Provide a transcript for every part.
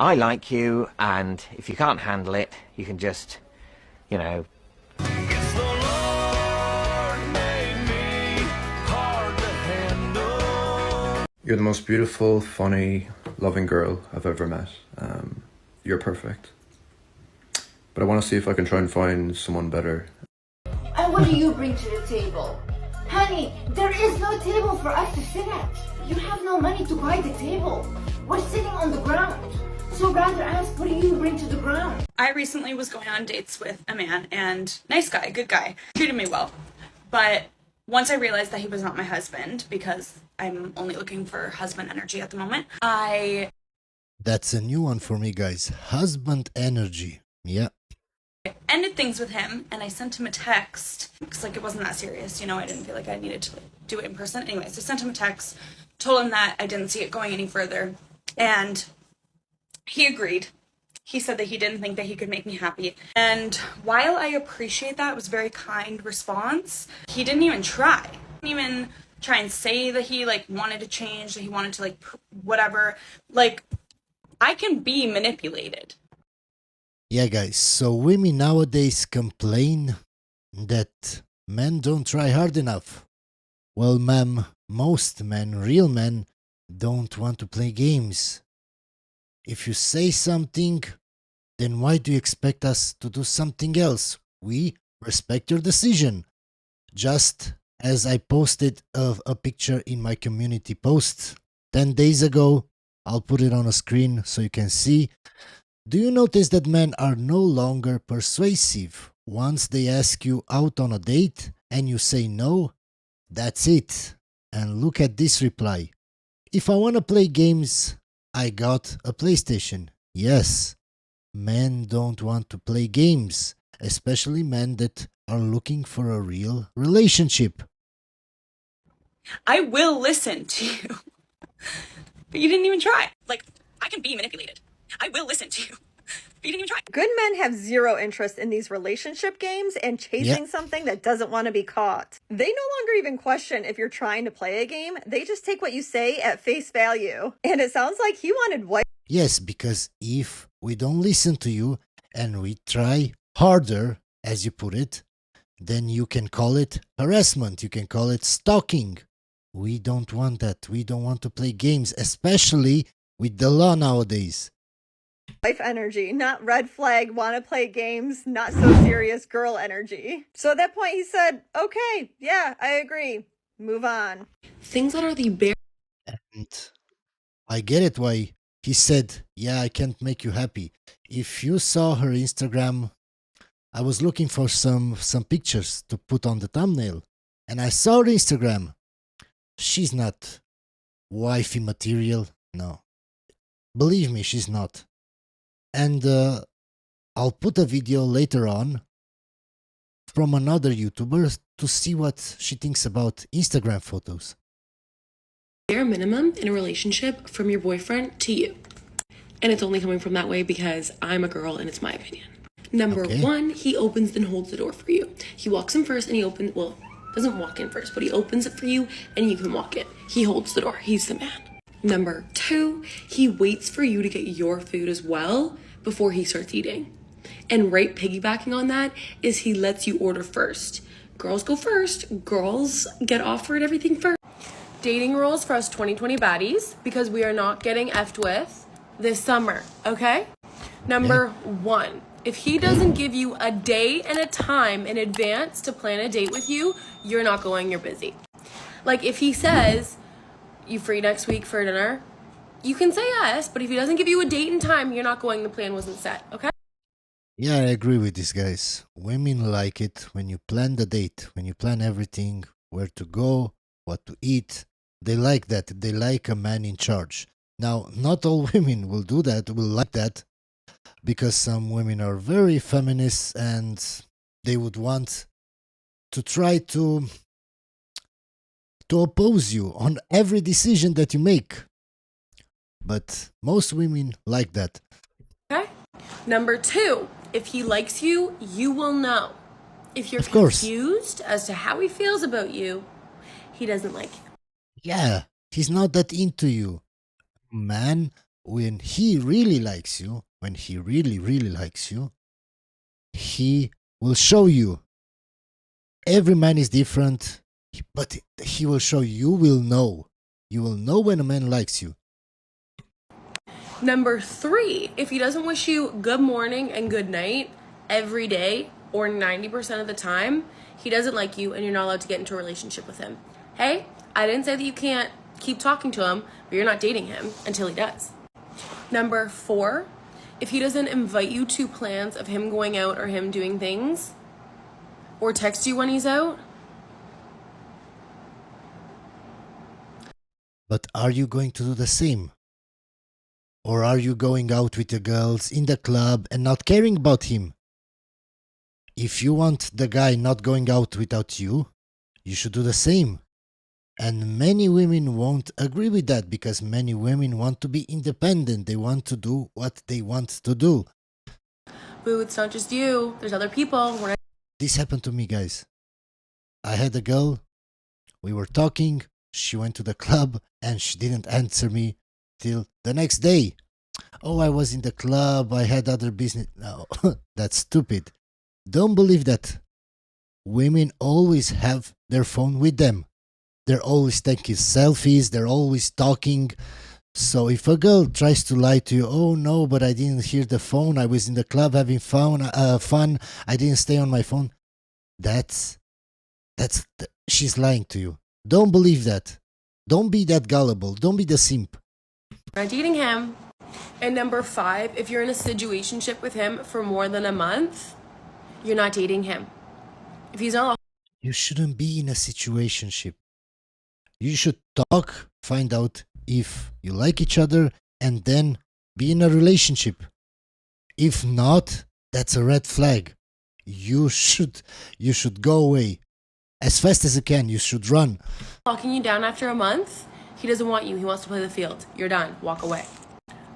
I like you, and if you can't handle it, you can just, you know, Yes, the Lord made me hard to handle. You're the most beautiful, funny, loving girl I've ever met. You're perfect. But I want to see if I can try and find someone better. And what do you bring to the table? Honey, there is no table for us to sit at. You have no money to buy the table. We're sitting on the ground. So rather ask, what do you bring to the ground? I recently was going on dates with a man, and nice guy, good guy, treated me well. But once I realized that he was not my husband, because I'm only looking for husband energy at the moment, I That's a new one for me, guys. Husband energy. Yeah. ended things with him, and I sent him a text because like it wasn't that serious, you know. I didn't feel like I needed to do it in person. Anyways, I sent him a text, told him that I didn't see it going any further, and he agreed. He said that he didn't think that he could make me happy. And while I appreciate that, it was a very kind response, he didn't even try. He didn't even try and say that he like wanted to change, that he wanted to like whatever. Like, I can be manipulated. Yeah, guys. So women nowadays complain that men don't try hard enough. Well, ma'am, most men, real men, don't want to play games. If you say something, then why do you expect us to do something else? We respect your decision. Just as I posted a picture in my community post 10 days ago, I'll put it on a screen so you can see. Do you notice that men are no longer persuasive? Once they ask you out on a date and you say no, that's it. And look at this reply. If I want to play games, I got a PlayStation. Yes, men don't want to play games, especially men that are looking for a real relationship. I will listen to you. But you didn't even try. Like, I can be manipulated. I will listen to you. But you didn't even try. Good men have zero interest in these relationship games and chasing something that doesn't want to be caught. They no longer even question if you're trying to play a game. They just take what you say at face value. And it sounds like he wanted white. Yes, because if we don't listen to you and we try harder, as you put it, then you can call it harassment, you can call it stalking. We don't want that. We don't want to play games, especially with the law nowadays. Life energy, not red flag, want to play games, not so serious girl energy. So at that point he said, okay, yeah, I agree. Move on. Things that are the bare. And I get it why he said, yeah, I can't make you happy. If you saw her Instagram, I was looking for some pictures to put on the thumbnail. And I saw her Instagram. She's not wifey material. No. Believe me, she's not. And I'll put a video later on from another YouTuber to see what she thinks about Instagram photos. Bare minimum in a relationship from your boyfriend to you. And it's only coming from that way because I'm a girl and it's my opinion. Number one, he opens and holds the door for you. He walks in first and he opens, well, doesn't walk in first, but he opens it for you and you can walk in. He holds the door. He's the man. Number two, he waits for you to get your food as well before he starts eating. And right piggybacking on that is he lets you order first. Girls go first. Girls get offered everything first. Dating rules for us 2020 baddies, because we are not getting effed with this summer, okay? Number one, if he doesn't give you a day and a time in advance to plan a date with you, you're not going, you're busy. Like if he says, you free next week for dinner? You can say yes, but if he doesn't give you a date and time, you're not going, the plan wasn't set, okay? Yeah, I agree with these guys. Women like it when you plan the date, when you plan everything, where to go, what to eat. They like that. They like a man in charge. Now, not all women will do that, will like that, because some women are very feminist and they would want to try to oppose you on every decision that you make. But most women like that. Okay. Number two, if he likes you, you will know. If you're Of course. confused as to how he feels about you, he doesn't like you. Yeah, he's not that into you. Man when he really likes you, when he really, really likes you, he will show you. Every man is different, but he will show you. You will know. You will know when a man likes you. Number 3, if he doesn't wish you good morning and good night every day or 90% of the time, he doesn't like you and you're not allowed to get into a relationship with him. Hey, I didn't say that you can't keep talking to him, but you're not dating him until he does. Number 4, if he doesn't invite you to plans of him going out or him doing things, or text you when he's out. But are you going to do the same? Or are you going out with your girls in the club and not caring about him? If you want the guy not going out without you, you should do the same. And many women won't agree with that because many women want to be independent. They want to do what they want to do. Boo, it's not just you. There's other people. This happened to me, guys. I had a girl. We were talking. She went to the club and she didn't answer me till the next day. Oh, I was in the club. I had other business. No, that's stupid. Don't believe that. Women always have their phone with them. They're always taking selfies. They're always talking. So if a girl tries to lie to you, oh no, but I didn't hear the phone. I was in the club having fun. I didn't stay on my phone. She's lying to you. Don't believe that. Don't be that gullible. Don't be the simp. We're not dating him. And number 5, if you're in a situationship with him for more than a month, you're not dating him. If he's not, You shouldn't be in a situationship. You should talk, find out if you like each other, and then be in a relationship. If not, that's a red flag. You should go away. As fast as you can, you should run. locking you down after a month, he doesn't want you. He wants to play the field. You're done. Walk away.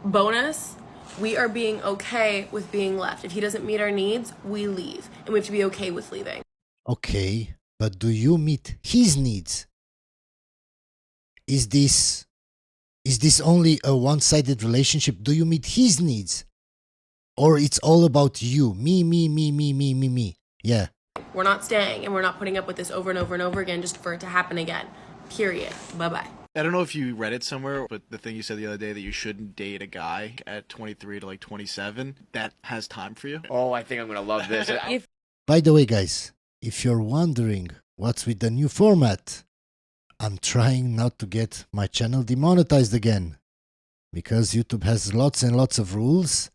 Bonus, we are being okay with being left. If he doesn't meet our needs, we leave. And we have to be okay with leaving. Okay, but do you meet his needs? Is this only a one-sided relationship? Do you meet his needs? Or it's all about you? Me. Yeah. We're not staying and we're not putting up with this over and over and over again just for it to happen again. Period. Bye-bye. I don't know if you read it somewhere, but the thing you said the other day that you shouldn't date a guy at 23 to like 27, that has time for you. Oh, I think I'm going to love this. By the way, guys, if you're wondering what's with the new format, I'm trying not to get my channel demonetized again. Because YouTube has lots and lots of rules.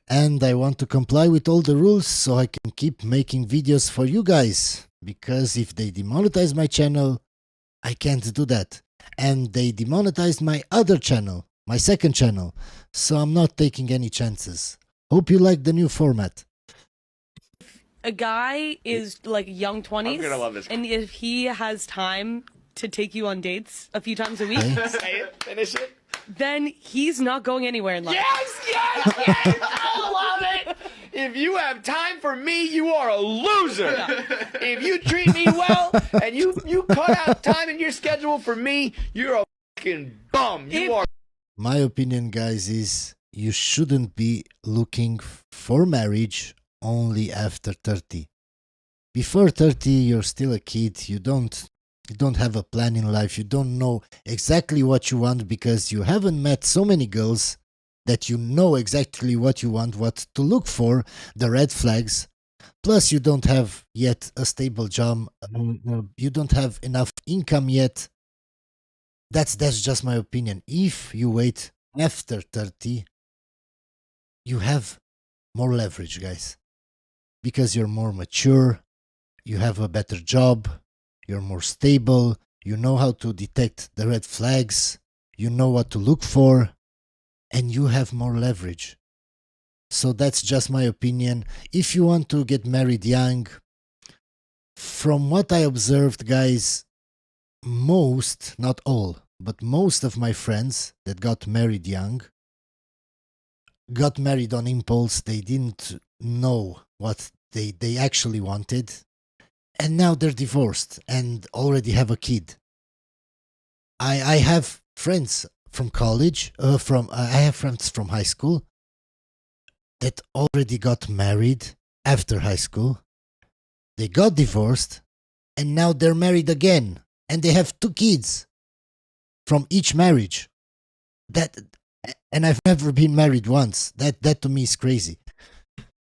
And I want to comply with all the rules so I can keep making videos for you guys. Because if they demonetize my channel, I can't do that. And they demonetized my other channel, my second channel. So I'm not taking any chances. Hope you like the new format. A guy is like young 20s. I'm gonna love this. And if he has time to take you on dates a few times a week, Say it, finish it. then he's not going anywhere in life. Yes! I love it! If you have time for me, you are a loser. If you treat me well and you cut out time in your schedule for me, you're a fucking bum. You are. My opinion, guys, is you shouldn't be looking for marriage only after 30. Before 30, you're still a kid. You don't have a plan in life. You don't know exactly what you want because you haven't met so many girls that you know exactly what you want, what to look for, the red flags. Plus, you don't have yet a stable job. You don't have enough income yet. That's just my opinion. If you wait after 30, you have more leverage, guys. Because you're more mature, you have a better job, you're more stable, you know how to detect the red flags, you know what to look for, and you have more leverage. So that's just my opinion. If you want to get married young, from what I observed, guys, most, not all, but most of my friends that got married young got married on impulse. They didn't know what they actually wanted. And now they're divorced and already have a kid. I have friends from college, I have friends from high school that already got married after high school. They got divorced, and now they're married again, and they have 2 kids from each marriage. And I've never been married once. That to me is crazy.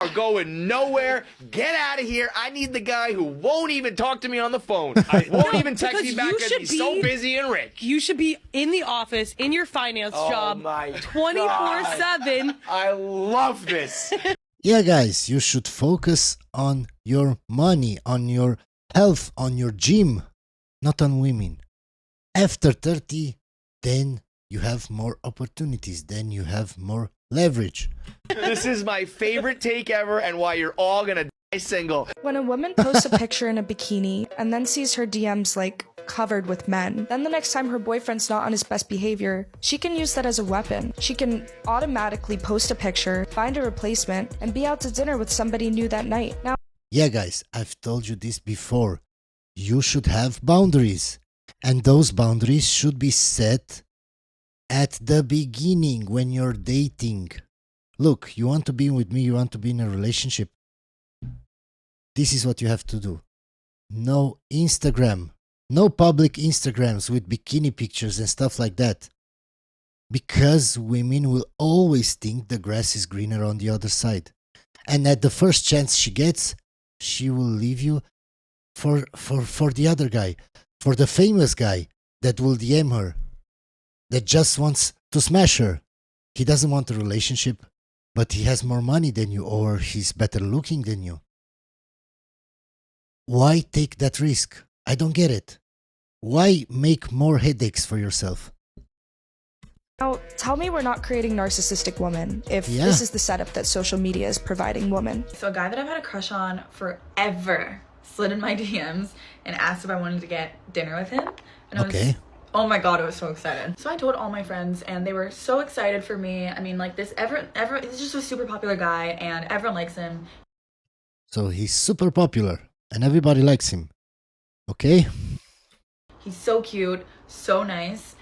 Are going nowhere. Get out of here. I need the guy who won't even talk to me on the phone. Won't even text me back because he's so busy and rich. You should be in the office, in your finance job, my 24/7. I love this. Yeah, guys, you should focus on your money, on your health, on your gym, not on women. After 30, then you have more opportunities, then you have more leverage. This is my favorite take ever and why you're all gonna die single. When a woman posts a picture in a bikini and then sees her DMs like covered with men, then the next time her boyfriend's not on his best behavior, she can use that as a weapon. She can automatically post a picture, find a replacement, and be out to dinner with somebody new that night. Now, Yeah, guys, I've told you this before. You should have boundaries, and those boundaries should be set at the beginning when you're dating. Look, you want to be with me, you want to be in a relationship. This is what you have to do. No Instagram. No public Instagrams with bikini pictures and stuff like that. Because women will always think the grass is greener on the other side. And at the first chance she gets, she will leave you for the other guy. For the famous guy that will DM her. That just wants to smash her. He doesn't want a relationship, but he has more money than you or he's better looking than you. Why take that risk? I don't get it. Why make more headaches for yourself? now, tell me we're not creating narcissistic women if Yeah. this is the setup that social media is providing women. So a guy that I've had a crush on forever slid in my DMs and asked if I wanted to get dinner with him. And I was, oh my god, I was so excited. So I told all my friends and they were so excited for me. I mean, like this he's just a super popular guy and everyone likes him. So he's super popular and everybody likes him. Okay? He's so cute, so nice.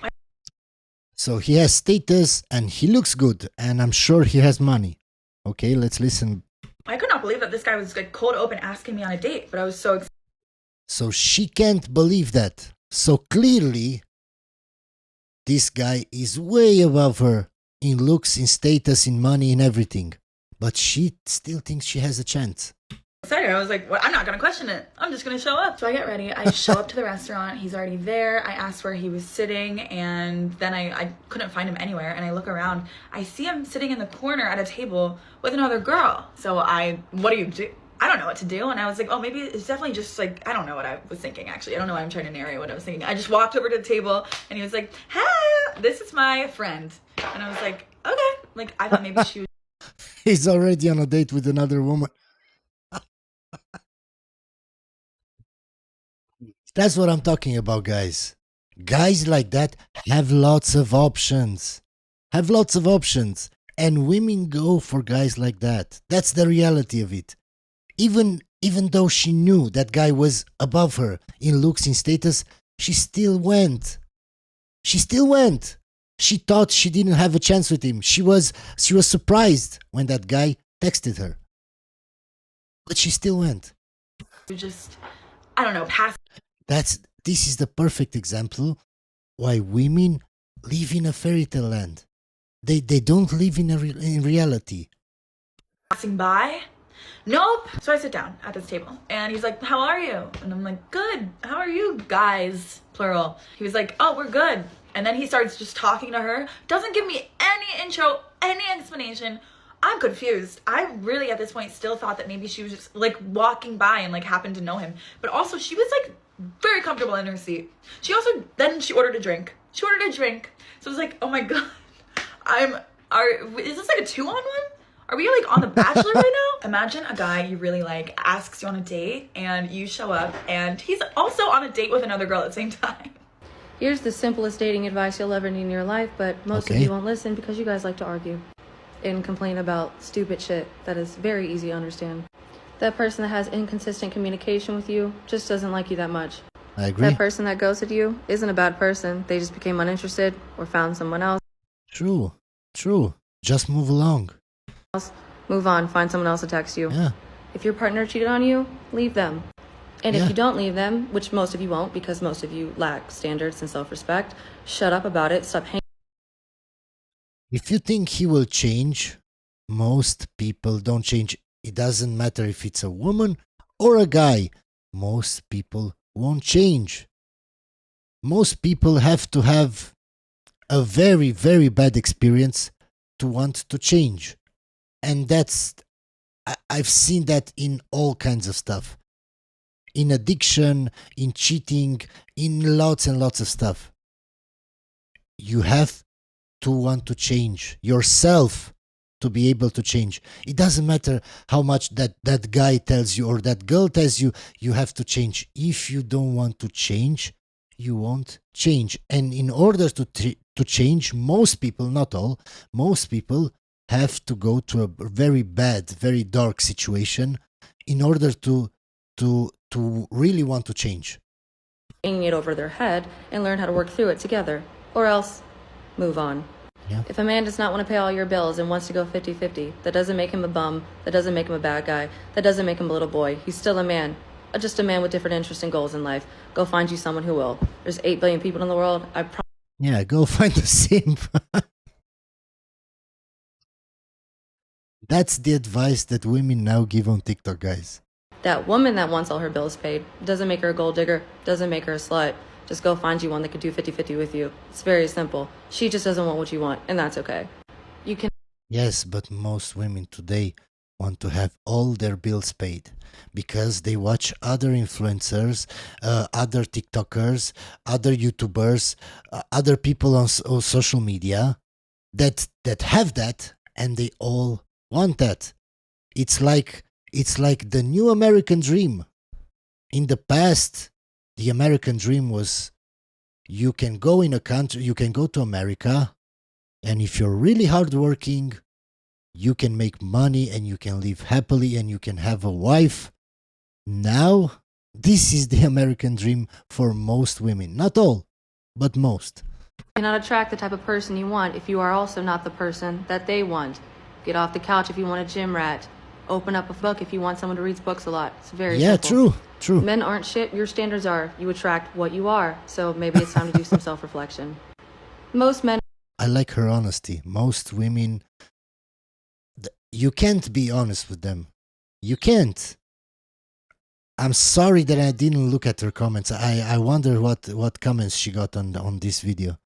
So he has status and he looks good and I'm sure he has money. Okay, let's listen. I could not believe that this guy was like cold open asking me on a date, but I was so excited. So she can't believe that. So clearly, this guy is way above her in looks, in status, in money, in everything. But she still thinks she has a chance. Excited. I was like, well, I'm not gonna question it. I'm just gonna show up. So I get ready. I show up to the restaurant. He's already there. I asked where he was sitting, and then I couldn't find him anywhere. And I look around. I see him sitting in the corner at a table with another girl. So what do you do? I don't know what to do. And I was like, oh, maybe it's definitely just like, I don't know what I was thinking, actually. I don't know why I'm trying to narrate what I was thinking. I just walked over to the table, and he was like, hey, this is my friend. And I was like, okay. Like, I thought maybe she was. He's already on a date with another woman. That's what I'm talking about, guys. Guys like that have lots of options. Have lots of options. And women go for guys like that. That's the reality of it. Even though she knew that guy was above her in looks, in status, she still went. She still went. She thought she didn't have a chance with him. She was surprised when that guy texted her. But she still went. Just, I don't know, pass. This is the perfect example why women live in a fairy tale land. They don't live in reality. Passing by? Nope. So I sit down at this table and he's like, how are you? And I'm like, good. How are you guys? Plural. He was like, oh, we're good. And then he starts just talking to her. Doesn't give me any intro, any explanation. I'm confused. I really at this point still thought that maybe she was just like walking by and like happened to know him. But also she was like very comfortable in her seat. She ordered a drink. So I was like, oh my god. Is this like a 2-on-1? Are we like on The Bachelor right now? Imagine a guy you really like asks you on a date and you show up and he's also on a date with another girl at the same time. Here's the simplest dating advice you'll ever need in your life, but most of you won't listen because you guys like to argue and complain about stupid shit that is very easy to understand. That person that has inconsistent communication with you just doesn't like you that much. I agree. That person that ghosted you isn't a bad person. They just became uninterested or found someone else. True. Just move along. Move on, find someone else to text you. Yeah. If your partner cheated on you, leave them. And Yeah. if you don't leave them, which most of you won't because most of you lack standards and self-respect, shut up about it. Stop hanging. If you think he will change, most people don't change. It doesn't matter if it's a woman or a guy. Most people won't change. Most people have to have a very, very bad experience to want to change. And I've seen that in all kinds of stuff. In addiction, in cheating, in lots and lots of stuff. You have to want to change yourself to be able to change. It doesn't matter how much that guy tells you or that girl tells you, you have to change. If you don't want to change, you won't change. And in order to change, most people, not all, most people have to go to a very bad, very dark situation in order to really want to change. Hanging it over their head and learn how to work through it together. Or else, move on. Yeah. If a man does not want to pay all your bills and wants to go 50-50, that doesn't make him a bum, that doesn't make him a bad guy, that doesn't make him a little boy. He's still a man. Just a man with different interests and goals in life. Go find you someone who will. There's 8 billion people in the world. Yeah, go find a simp. That's the advice that women now give on TikTok, guys. That woman that wants all her bills paid doesn't make her a gold digger, doesn't make her a slut. Just go find you one that could do 50-50 with you. It's very simple. She just doesn't want what you want, and that's okay. You can. Yes, but most women today want to have all their bills paid because they watch other influencers, other TikTokers, other YouTubers, other people on social media that have that, and they all want that. It's like the new American dream. In the past, the American dream was you can go in a country, you can go to America, and if you're really hardworking, you can make money and you can live happily and you can have a wife. Now, this is the American dream for most women. Not all, but most. You cannot attract the type of person you want if you are also not the person that they want. Get off the couch if you want a gym rat. Open up a book if you want someone who reads books a lot. It's very simple. True. Men aren't shit. Your standards are. You attract what you are. So maybe it's time to do some self-reflection. Most men. I like her honesty. Most women, you can't be honest with them. You can't. I'm sorry that I didn't look at her comments. I wonder what comments she got on this video.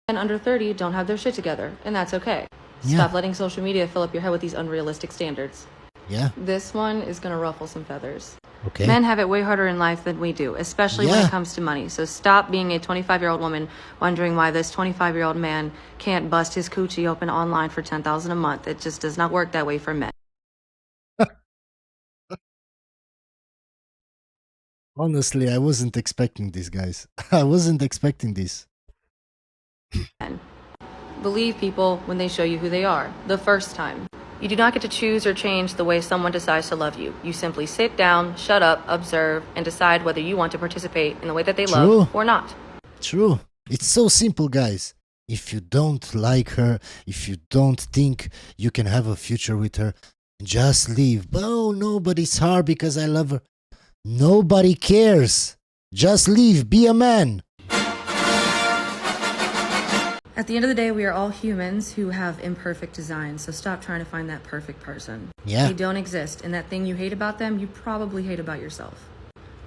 Men under 30 don't have their shit together, and that's okay. Yeah. Stop letting social media fill up your head with these unrealistic standards. Yeah. This one is going to ruffle some feathers. Okay. Men have it way harder in life than we do, especially when Yeah. it comes to money. So stop being a 25-year-old woman wondering why this 25-year-old man can't bust his coochie open online for $10,000 a month. It just does not work that way for men. Honestly, I wasn't expecting this, guys. I wasn't expecting this. Believe people when they show you who they are, the first time. You do not get to choose or change the way someone decides to love you. You simply sit down, shut up, observe, and decide whether you want to participate in the way that they love or not. True. It's so simple, guys. If you don't like her, if you don't think you can have a future with her, just leave. Oh, no, but it's hard because I love her. Nobody cares. Just leave. Be a man. At the end of the day, we are all humans who have imperfect designs, so stop trying to find that perfect person. Yeah. They don't exist, and that thing you hate about them, you probably hate about yourself.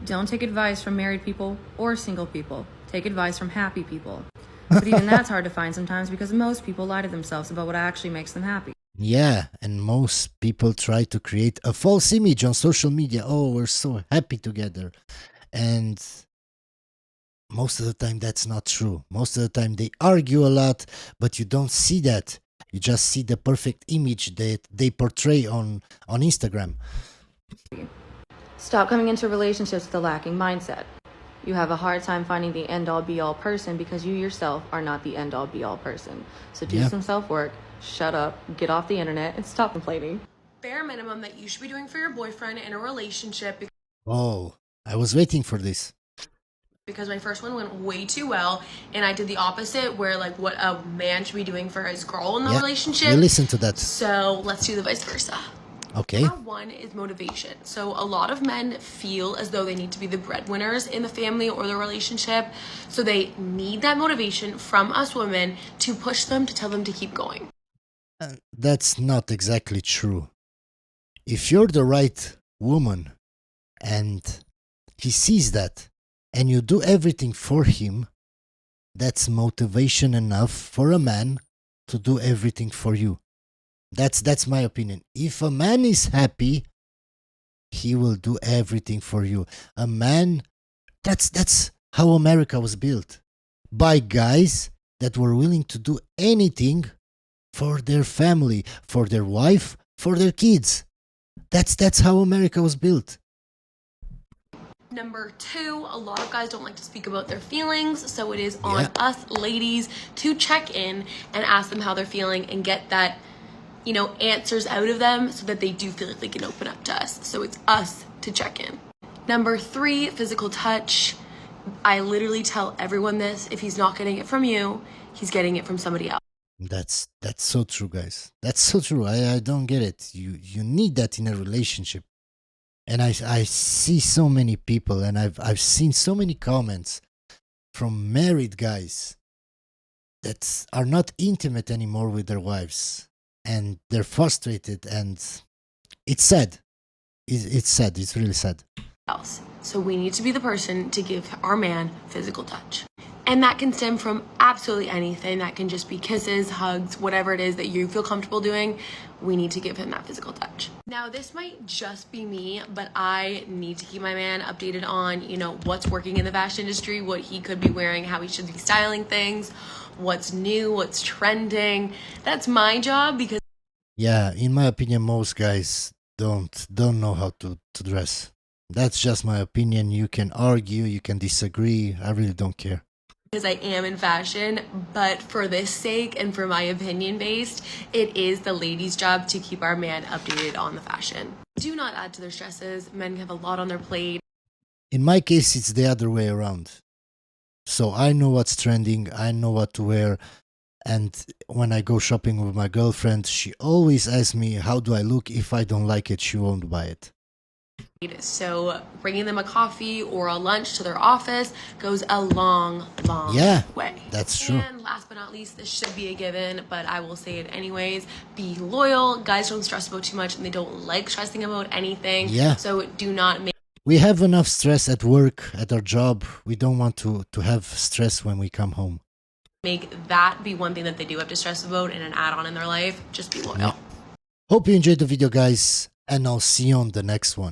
Don't take advice from married people or single people. Take advice from happy people. But even that's hard to find sometimes because most people lie to themselves about what actually makes them happy. Yeah, and most people try to create a false image on social media. Oh, we're so happy together. And most of the time that's not true. Most of the time they argue a lot, but you don't see that. You just see the perfect image that they portray on Instagram. Stop coming into relationships with a lacking mindset. You have a hard time finding the end-all be-all person because you yourself are not the end-all be-all person. So do some self-work, shut up, get off the internet, and stop complaining. Bare minimum that you should be doing for your boyfriend in a relationship. Oh, I was waiting for this. because my first one went way too well, and I did the opposite, where like what a man should be doing for his girl in the relationship. We listen to that. So let's do the vice versa. Okay. Number one is motivation. So a lot of men feel as though they need to be the breadwinners in the family or the relationship. So they need that motivation from us women to push them, to tell them to keep going. That's not exactly true. If you're the right woman and he sees that and you do everything for him, that's motivation enough for a man to do everything for you. That's my opinion. If a man is happy, he will do everything for you. A man, that's how America was built. By guys that were willing to do anything for their family, for their wife, for their kids. That's how America was built. Number two, a lot of guys don't like to speak about their feelings, so it is on us ladies to check in and ask them how they're feeling and get that, answers out of them so that they do feel like they can open up to us. So it's us to check in. Number three, physical touch. I literally tell everyone this: if he's not getting it from you, he's getting it from somebody else. That's so true, guys. That's so true. I don't get it. You need that in a relationship. And I see so many people, and I've seen so many comments from married guys that are not intimate anymore with their wives, and they're frustrated, and it's sad. It's sad. It's really sad. So we need to be the person to give our man physical touch. And that can stem from absolutely anything. That can just be kisses, hugs, whatever it is that you feel comfortable doing. We need to give him that physical touch. Now, this might just be me, but I need to keep my man updated on, what's working in the fashion industry, what he could be wearing, how he should be styling things, what's new, what's trending. That's my job because... Yeah, in my opinion, most guys don't know how to dress. That's just my opinion. You can argue, you can disagree. I really don't care. Because I am in fashion, but for this sake and for my opinion based, it is the ladies' job to keep our man updated on the fashion. Do not add to their stresses. Men have a lot on their plate. In my case, it's the other way around. So I know what's trending, I know what to wear, and when I go shopping with my girlfriend, she always asks me, how do I look? If I don't like it, she won't buy it. So bringing them a coffee or a lunch to their office goes a long way. That's true. And last but not least, this should be a given, but I will say it anyways: be loyal. Guys don't stress about too much, and they don't like stressing about anything. So do not make... We have enough stress at work, at our job. We don't want to have stress when we come home. Make that be one thing that they do have to stress about and an add-on in their life. Just be loyal. Hope you enjoyed the video, guys, and I'll see you on the next one.